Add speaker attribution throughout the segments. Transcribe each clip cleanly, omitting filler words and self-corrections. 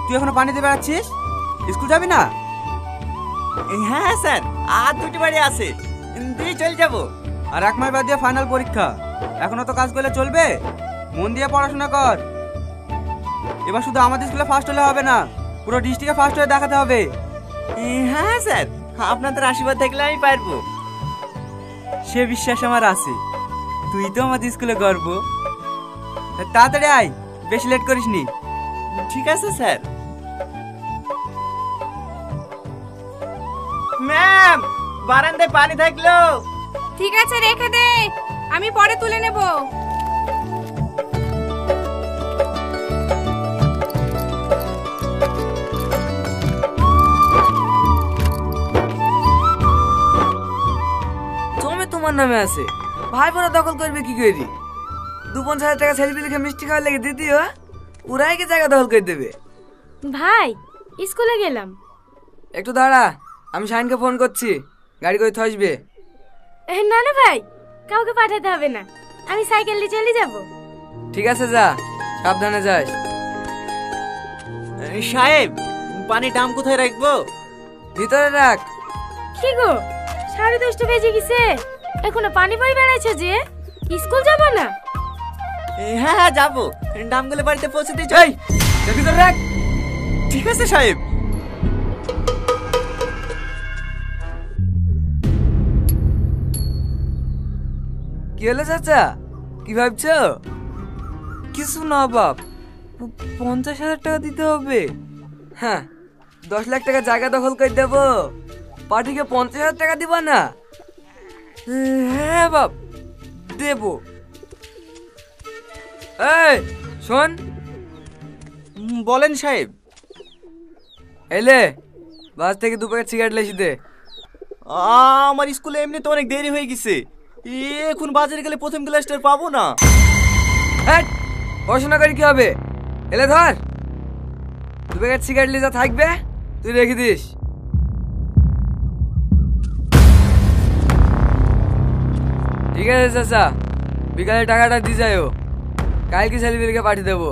Speaker 1: তুই এখনো পানি দিয়ে বেড়াচ্ছিস? স্কুল যাবি না?
Speaker 2: হ্যাঁ স্যার, আর দুটি বাড়ি আছে, দিয়ে চলে যাবো।
Speaker 1: আর 1 মাস বাদ দিয়ে ফাইনাল পরীক্ষা, এখনো তো কাজ করলে চলবে? মন দিয়ে পড়াশোনা কর। এবার শুধু আমাদের স্কুলে ফার্স্ট হলে হবে না, পুরো ডিস্ট্রিক্টে ফার্স্ট হয়ে দেখাতে হবে।
Speaker 2: হ্যাঁ স্যার, আপনাদের আশীর্বাদ থাকলে আমি পারবো।
Speaker 1: সে বিশ্বাস আমার আছে, তুই তো আমাদের স্কুলে গর্ব। তাড়াতাড়ি আয়, বেশি লেট করিস নি।
Speaker 2: ঠিক আছে স্যার। ম্যাম, বারান্দায় পানি থাকলো।
Speaker 3: ঠিক আছে, রেখে দে, আমি পরে তুলে নেব।
Speaker 4: জমি তোমার নামে আছে, ভাই বোনা দখল করবে কি করি? 2-5000 টাকা সেলফি লিখে মিষ্টি খাওয়ার লেগে দিদিও, ওরাই কি জায়গা দখল করে দেবে?
Speaker 3: ভাই, স্কুলে গেলাম।
Speaker 4: একটু দাঁড়া, আমি শাহিনকে ফোন করছি, গাড়ি করে আসবে।
Speaker 3: না না ভাই, কাউকে পাঠাতে হবে না, আমি সাইকেল নিয়ে চলে যাব।
Speaker 4: ঠিক আছে, যা, সাবধানে যাস।
Speaker 2: সাহেব, পানি ডাম কোথায় রাখবো?
Speaker 4: ভিতরে রাখ।
Speaker 3: কি গো, 10:30 বেজে গেছে, এখনো পানি বই বেড়াইছে যে? স্কুল যাব না?
Speaker 2: হ্যাঁ হ্যাঁ যাবো, ডামগুলো বাড়িতে পৌঁছে দিয়ে
Speaker 4: এই, ভিতরে রাখ।
Speaker 2: ঠিক আছে সাহেব।
Speaker 4: কি হলো চাচা, কি ভাবছো? কিছু না বাপ, 50,000 টাকা দিতে হবে। হ্যাঁ, 10 লাখ টাকা জায়গা দখল করে দেবো, পার্টিকে 50,000 টাকা দিবা না? হ্যাঁ বাপ, দেবো। এই শোন।
Speaker 2: বলেন সাহেব।
Speaker 4: এলে বাস থেকে 2 প্যাকেট সিগারেট লেসি দে।
Speaker 2: আমার স্কুলে এমনি তো অনেক দেরি হয়ে গেছে, এখন বাজারে গেলে প্রথম ক্লাসটা পাবো না।
Speaker 4: হ্যাঁ, পড়াশোনা করে কি হবে? এলে ধর, 2 প্যাকেট সিগারেট লিজা থাকবে, তুই রেখে দিস। ঠিক আছে চাচা, বিকালে টাকাটা দিয়ে যাও, কালকে ছেলেপিলেকে পাঠিয়ে দেবো।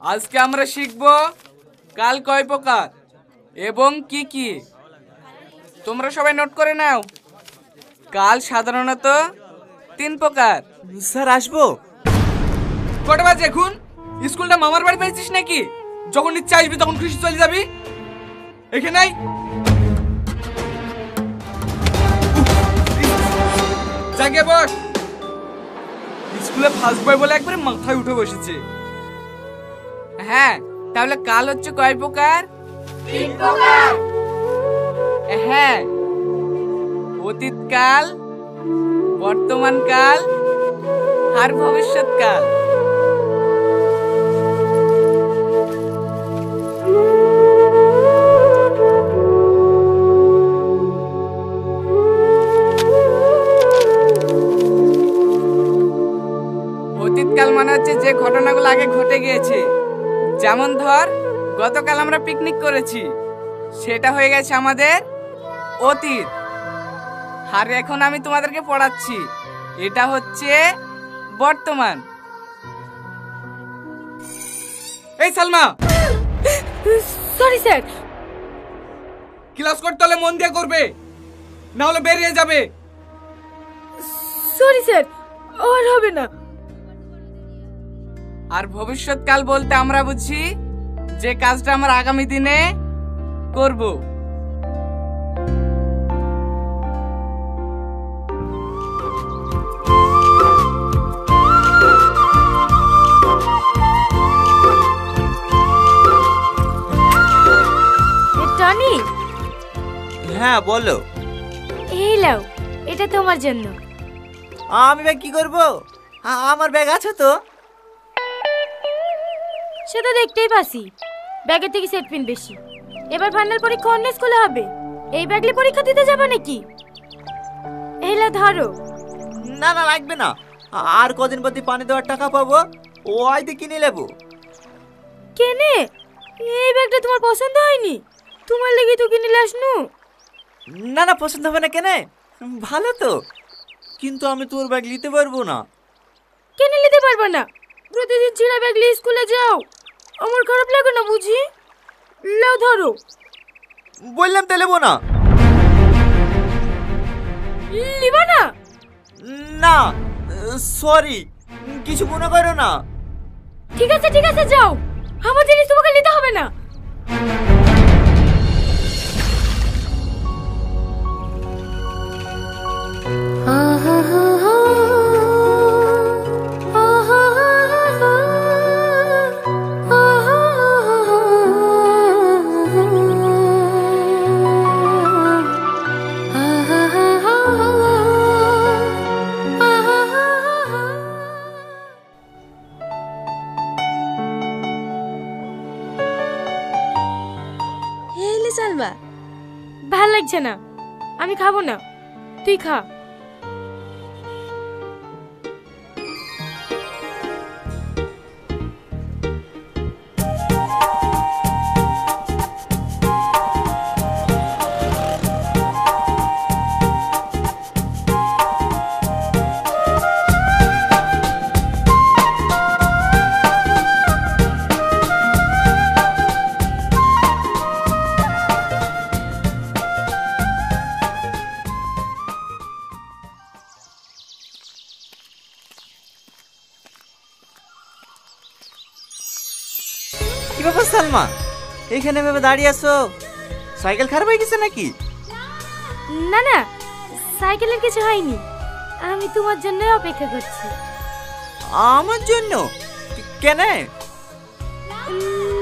Speaker 5: আজকে আমরা শিখব কাল কয় প্রকার এবং কি কি। তোমরা সবাই নোট করে নাও। কাল সাধারণত 3 প্রকার।
Speaker 2: স্যার আসবো?
Speaker 5: কটা বাজে এখন? স্কুলটা মামার বাড়ি পেয়েছিস নাকি? যখন ইচ্ছা আসবি তখন খুশি চলে যাবি। এখানে নাই জায়গায় বস। স্কুলে ফার্স্ট বয় বলে একবারে মাথায় উঠে বসেছে। হ্যাঁ, তাহলে কাল হচ্ছে কয় প্রকার?
Speaker 3: 3 প্রকার।
Speaker 5: হ্যাঁ, অতীতকাল, বর্তমানকাল আর ভবিষ্যৎকাল। অতীতকাল মানে হচ্ছে যে ঘটনাগুলো আগে ঘটে গিয়েছে। যেমন ধর, গতকাল আমরা পিকনিক করেছি, সেটা হয়ে গেছে আমাদের অতীত। আর এখন আমি তোমাদেরকে পড়াচ্ছি, এটা হচ্ছে বর্তমান। এই সালমা,
Speaker 3: সরি স্যার।
Speaker 5: ক্লাস করতে হলে মন দিয়ে করবে, না হলে বেরিয়ে যাবে।
Speaker 3: সরি স্যার, আর হবে না।
Speaker 5: আর ভবিষ্যৎকাল বলতে আমরা বুঝি যে কাজটা আমরা আগামী দিনে করব।
Speaker 3: টনি।
Speaker 2: হ্যাঁ বলো।
Speaker 3: এই লাও, এটা তোমার জন্য।
Speaker 2: আমি ব্যাগ কি করবো? আমার ব্যাগ আছে তো।
Speaker 3: সে তো দেখতেই পাচ্ছি, ব্যাগের থেকে সেট পিন বেশি। এবার ফাইনাল পরীক্ষা অন্য স্কুলে হবে, এই ব্যাগলে পরীক্ষা দিতে যাবে নাকি? এইলা ধরো।
Speaker 2: না না লাগবে না, আর কদিন প্রতি পানি দেওয়ার টাকা পাবো, ও আইতে কিনে নেবো।
Speaker 3: কেনে? এই ব্যাগটা তোমার পছন্দ হয়নি? তোমার লেগে তো কিনে আসনু।
Speaker 2: না না, পছন্দ হবে না কেনে, ভালো তো। কিন্তু আমি তোর ব্যাগ নিতে পারবো না।
Speaker 3: কেন নিতে পারবে না? প্রতিদিন ছেঁড়া ব্যাগ নিয়ে স্কুলে যাও, আমার খারাপ লাগে না বুঝি? লাও ধরো।
Speaker 2: বললাম তো নেবো না।
Speaker 3: লিবা না?
Speaker 2: না সরি, কিছু মনে করো না।
Speaker 3: ঠিক আছে ঠিক আছে, যাও, আমার জিনিস তোমাকে নিতে হবে না।
Speaker 6: সালমা,
Speaker 3: ভাল লাগছে না, আমি খাবো না, তুই খা।
Speaker 2: কি ব্যাপার সালমা, এখানে ভেবে দাঁড়িয়ে আছো? সাইকেল খারাপ হয়ে গেছে নাকি?
Speaker 3: না না, সাইকেলের কিছু হয়নি, আমি তোমার জন্য অপেক্ষা করছি।
Speaker 2: আমার জন্য? কেন?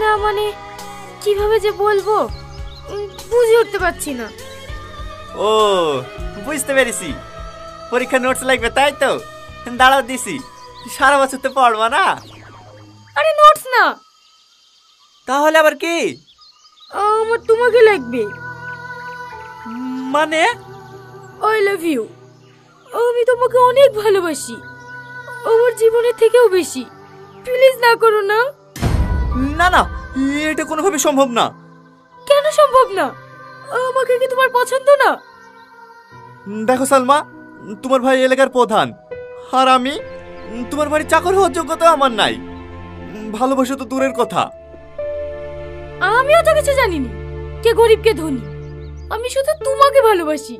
Speaker 3: না মানে কিভাবে যে বলবো বুঝে উঠতে পারছি না।
Speaker 2: ও বুঝতে পেরেছি, পরীক্ষা নোটস লাগবে তাই তো? দাঁড়াও দিছি, সারা বছর তো পড়বা না।
Speaker 3: আরে নোটস না,
Speaker 2: তাহলে আবার কি?
Speaker 3: আমার তোমাকে লাগবে।
Speaker 2: মানে?
Speaker 3: আই লাভ ইউ, আমি তোমাকে অনেক ভালোবাসি, আমার জীবনের থেকেও বেশি, প্লিজ না করো না।
Speaker 2: না না, এটা কোনোভাবে সম্ভব না।
Speaker 3: কেন সম্ভব না? আমাকে কি তোমার পছন্দ না?
Speaker 2: দেখো সালমা, তোমার ভাই এলাকার প্রধান, আর আমি তোমার বাড়ির চাকর হওয়ার যোগ্যতা আমার নাই। ভালোবাসা তো দূরের কথা।
Speaker 3: আমিও তো কিছু জানিনি কে গরিব কে ধনী, আমি শুধু তোমাকে ভালোবাসি,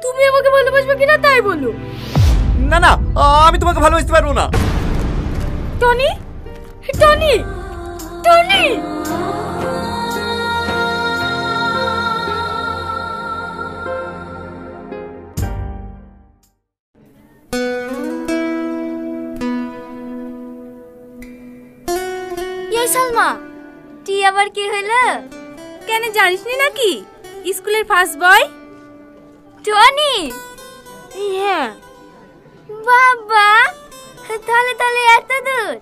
Speaker 3: তুমি আমাকে ভালোবাসবে কিনা তাই বলো।
Speaker 2: না না, আমি তোমাকে ভালোবাসতে পারবো না।
Speaker 3: Tony, Tony, Tony.
Speaker 6: এই সালমা, তুই আবার কি হইলো? কেন জানিসনি নাকি স্কুলের ফার্স্ট বয় টনি?
Speaker 3: হ্যাঁ।
Speaker 6: বাবা, তাহলে তাহলে এত দূর,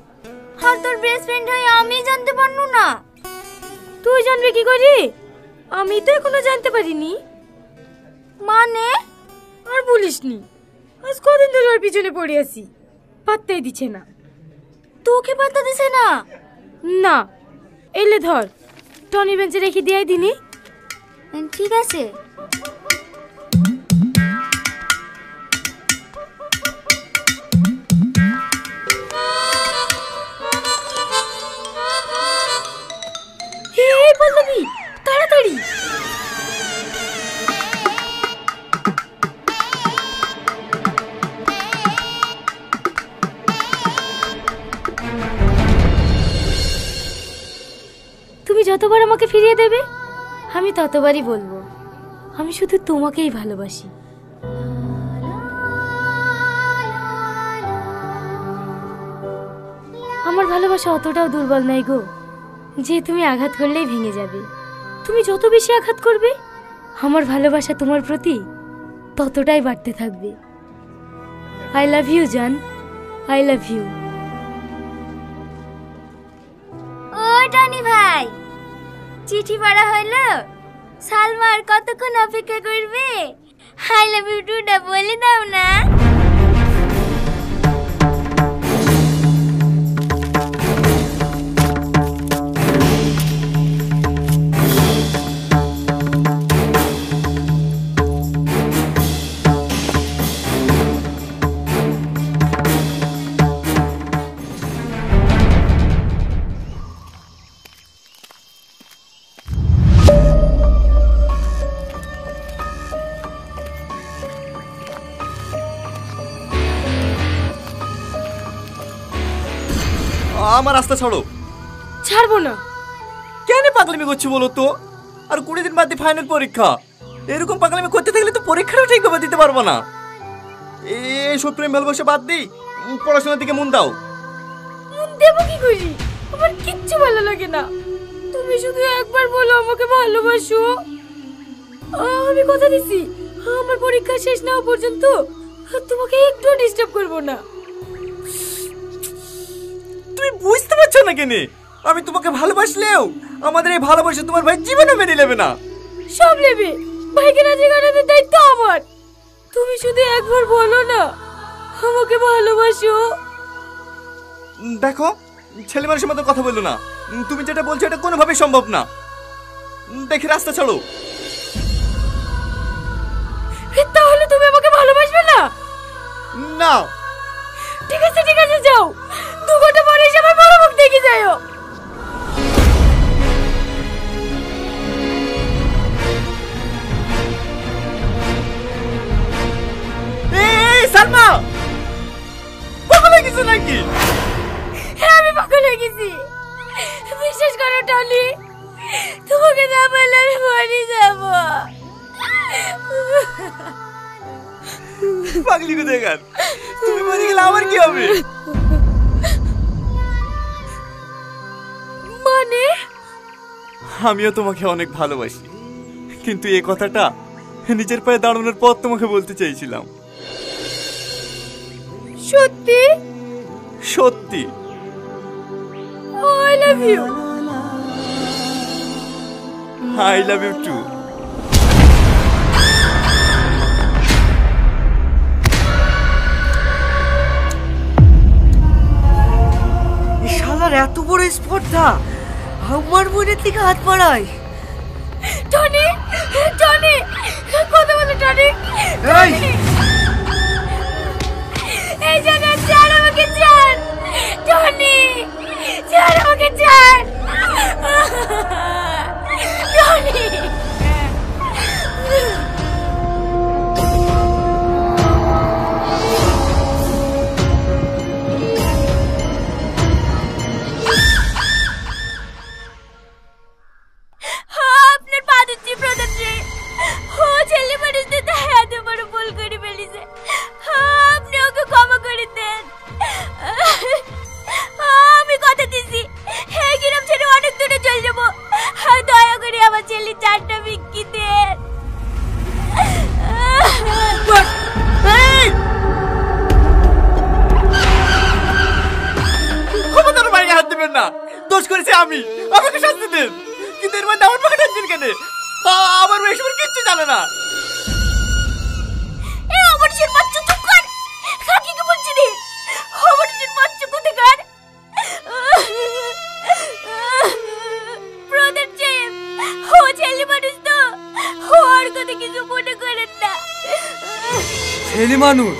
Speaker 6: আর তোর বেস্ট ফ্রেন্ড হয়ে আমি জানতে পারনু না?
Speaker 3: তুই জানবি কি করি? আমি তো এখনো জানতে পারিনি।
Speaker 6: মানে?
Speaker 3: আর বলিসনি, আজ কদিন ধরে ওর পিছনে পড়ে আছি, পাত্তাই দিচ্ছে না।
Speaker 6: তোকে পাত্তা দিছে না?
Speaker 3: না, এলে ধর, টনি বেঞ্চে রেখে দিয়ে দিনি।
Speaker 6: ঠিক আছে।
Speaker 3: হে পল্লবী, তাড়াতাড়ি। তুমি যতবার আমাকে ফিরিয়ে দেবে আমি ততবারই বলবো আমি শুধু তোমাকেই ভালোবাসি। আমার ভালোবাসা অতটাও দুর্বল নাই গো যে তুমি আঘাত করলেই ভেঙে যাবে। তুমি যত বেশি আঘাত করবে আমার ভালোবাসা তোমার প্রতি ততটাই বাড়তে থাকবে। আই লাভ ইউ জান, আই লাভ ইউ।
Speaker 6: ও টনি ভাই, চিঠি পড়া হলো? সালমার কতক্ষণ অপেক্ষা করবে? আই লাভ ইউ টুটা বলে দাও না।
Speaker 2: আমার রাস্তা ছাড়ো।
Speaker 3: ছাড়বো না।
Speaker 2: কেন পাগলামি করছি বলো তো? আর 20 দিন বাদে ফাইনাল পরীক্ষা। এরকম পাগলামি করতে থাকলে তো পরীক্ষাটাও ঠিকভাবে দিতে পারবো না। এসব প্রেম ভালোবাসা বাদ দিই, পড়াশোনার দিকে মন দাও।
Speaker 3: মন দেবো কি করি? আমার কিচ্ছু ভালো লাগে না। তুমি শুধু একবার বলো আমাকে ভালোবাসো। আমি কথা দিছি আমার পরীক্ষা শেষ না হওয়া পর্যন্ত তোমাকে একটু ডিস্টার্ব করব না।
Speaker 2: তুমি বুঝতে পারছো না কেন? আমি তোমাকে ভালোবাসলেও আমাদের এই ভালোবাসা তোমার ভাই জীবনে মেনে নেবে না।
Speaker 3: সব নেবে, ভাইকে রাজি করানোর দায়িত্ব আমার। তুমি শুধু একবার বলো না আমাকে ভালোবাসো।
Speaker 2: দেখো, ছেলে মানুষের মতো কথা বললো না। তুমি যেটা বলছো এটা কোনোভাবেই সম্ভব না। দেখি রাস্তা ছাড়ো।
Speaker 3: তাহলে তুমি আমাকে ভালোবাসবে না?
Speaker 2: না।
Speaker 3: ঠিক আছে যাও। 2 ঘন্টা পরে এসে আমার বড় মুখ দেখে যাও।
Speaker 2: এই সালমা, পাগল হয়ে গেছো নাকি?
Speaker 3: হ্যাঁ আমি পাগল হয়ে গেছি। বিশ্বাস করো টনি, তোমাকে না বললে আমি মরে যাব।
Speaker 2: পাগলি কোথায় গেল? তুমি মরে গেলে আমার কি হবে?
Speaker 3: মানে?
Speaker 2: আমিও তোমাকে অনেক ভালোবাসি, কিন্তু এই কথাটা নিজের পায়ে দাঁড়ানোর পর তোমাকে বলতে চাইছিলাম।
Speaker 3: সত্যি?
Speaker 2: সত্যি।
Speaker 3: I love you.
Speaker 2: I love you too.
Speaker 4: শালার এত বড় স্পর্ধা আমার বোনের থেকে হাত পাড়ায়।
Speaker 3: টনি কথা বলো টনি। এই জায়গা ছাড় আমাকে, ছাড় টনি, ছাড় আমাকে, ছাড় টনি। আপনার পা দিচ্ছি প্রধানজি। ও ছেলে মানুষদের তাই এত বড় ভুল করে ফেলেছে। আপনি ওকে ক্ষমা করে দেন। আমি কথা দিচ্ছি এই গ্রাম ছেড়ে অনেক দূরে চলে যাবো। দয়া করে আমার ছেলে 4টা বিক্রি দেন।
Speaker 2: ক্ষমতার বাইরে হাত দিবেন না। দোষ করেছি আমি, আমাকে শাস্তি দেন। কিন্তু এর মধ্যে আমার পকেট হাতছেন কেন? আমার মেয়ে এসবের কিচ্ছু জানে না।
Speaker 3: অমরসের বাচ্চা চুপ কর। কাকিকে বলছি রে, অমরসের বাচ্চা কোথাকার? ব্রাদার জেম, ও ছেলে মানুষ তো, ওর কথা কিছু মনে করেন না।
Speaker 4: ছেলে মানুষ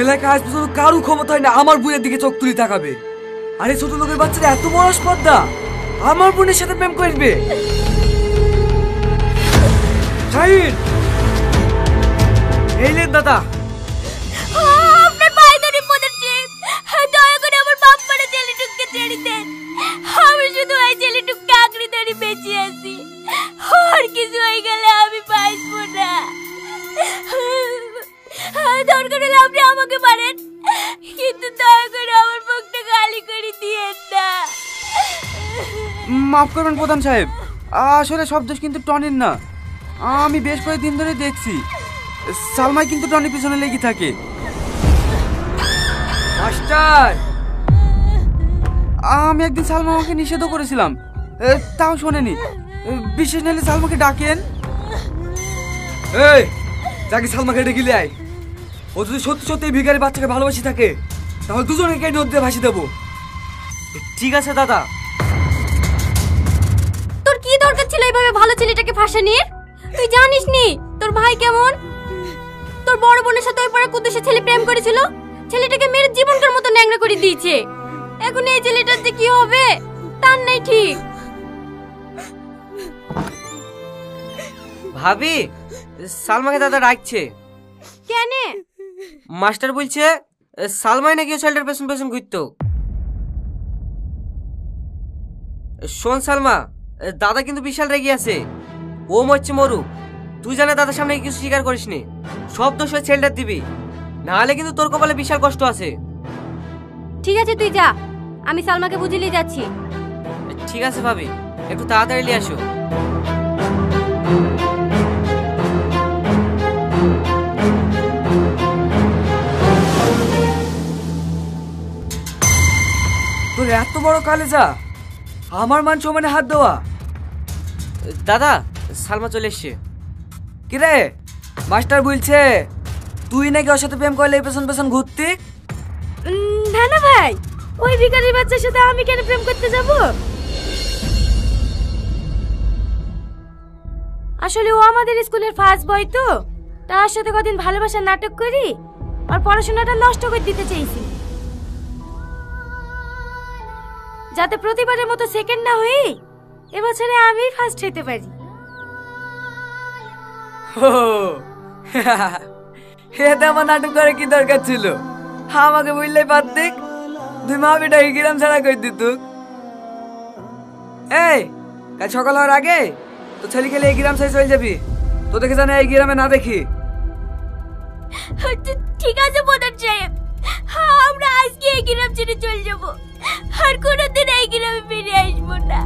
Speaker 4: এলাকায় আজ পর্যন্ত কারো ক্ষমতা হয় না আমার বোনের দিকে চোখ তুলে তাকাবে। আরে ছোট লোকের বাচ্চারা এত বড় স্পর্ধা আমার বোনের সাথে প্রেম করবে। শাহিদ, এই লেন দাদা।
Speaker 3: আপনার ভাই ধরে ব্রাদার জেম, দয়া করে আমার বাপ মারা ছেলেটুককে ছেড়ে দেন। আমি শুধু এই ছেলেটুককে আঁকড়ে ধরে বেঁচে আছি। আর কিছু হয়ে গেলে আমি বাঁচবো না। দরকার হলে আপনি আমাকে মারেন, কিন্তু দয়া করে আমার মুখটা গালি করে দিয়েন না।
Speaker 1: মাফ করবেন প্রধান সাহেব, আসলে সব দোষ কিন্তু টনির না। আমি বেশ কয়েকদিন ধরে দেখছি সালমাই কিন্তু টনির পিছনে লেগে থাকে।
Speaker 4: মাস্টার,
Speaker 1: আমি একদিন সালমা আমাকে নিষেধও করেছিলাম, তাও শোনেনি। বিশেষ নাহলে সালমাকে ডাকেন।
Speaker 4: এই যাকে সালমাকে ডেকে নিয়ে আয়। ও যদি সত্যি সত্যি এই ভিখারি বাচ্চাকে ভালোবাসি থাকে তাহলে দুজনকে নদীতে ভাসিয়ে দেবো।
Speaker 1: ঠিক আছে দাদা।
Speaker 3: তোর কি দরকার ছিল এইভাবে ভালো ছেলেটাকে ফাঁসানির? তুই জানিস নি তোর ভাই কেমন? তোর বড় বোনের সাথে ওই পাড়া কুদ্দুসে ছেলে প্রেম করেছিল, ছেলেটাকে মেরে জীবনটার মতো ন্যাংরা করে দিয়েছে। এখন এই ছেলেটার যে কি হবে তার নাই ঠিক।
Speaker 7: ভাবি, সালমাকে দাদা ডাকছে।
Speaker 3: কেন?
Speaker 7: মাস্টার বলছে সালমাই নাকি ও ছেলেটার পেছন পেছন ঘুরতো। শোন সালমা, দাদা কিন্তু বিশাল রেগে আছে। ও মরছে মরুক, তুই জানে দাদার সামনে কিছু স্বীকার করিস নি। সব দোষ ওই ছেলেটার দিবি, নাহলে কিন্তু তোর কপালে বিশাল কষ্ট আছে।
Speaker 8: ঠিক আছে তুই যা, আমি সালমাকে বুঝিয়ে যাচ্ছি।
Speaker 7: ঠিক আছে ভাবি, একটু তাড়াতাড়ি নিয়ে আসো।
Speaker 4: তোর এত বড় কালেজা, আমার মান সম্মানে হাত দেওয়া।
Speaker 7: দাদা, সালমা চলে এসছে।
Speaker 4: কিরে, মাস্টার বলছে তুই নাকি ওর সাথে প্রেম করলে পেছন পেছন ঘুরতি?
Speaker 3: না না ভাই, ওই ভিখারির বাচ্চার সাথে আমি কেন প্রেম করতে যাব? আসলে ও আমাদের স্কুলের ফার্স্ট বয় তো, তার সাথে কদিন ভালোবাসার নাটক করি আর পড়াশোনাটা নষ্ট করে দিতে চাইছি, যাতে প্রতিবারের মতো সেকেন্ড না হয়ে এবছরে আমি ফার্স্ট হতে পারি।
Speaker 4: এতে আমার নাটক করে কি দরকার ছিল? আমাকে বুঝলেই পারতি, তুই মা বেটা এই গ্রাম ছাড়া করে দিত। এই কাল সকাল হওয়ার আগে তো ছেলে খেলে এই গ্রাম ছেড়ে চলে যাবি। তো দেখে জানে এই গ্রামে না দেখি।
Speaker 6: ঠিক আছে প্রধান সাহেব, আমরা আজকে এই গ্রাম ছেড়ে চলে যাবো, আর কোনোদিন এই গ্রামে ফিরে আসবো না।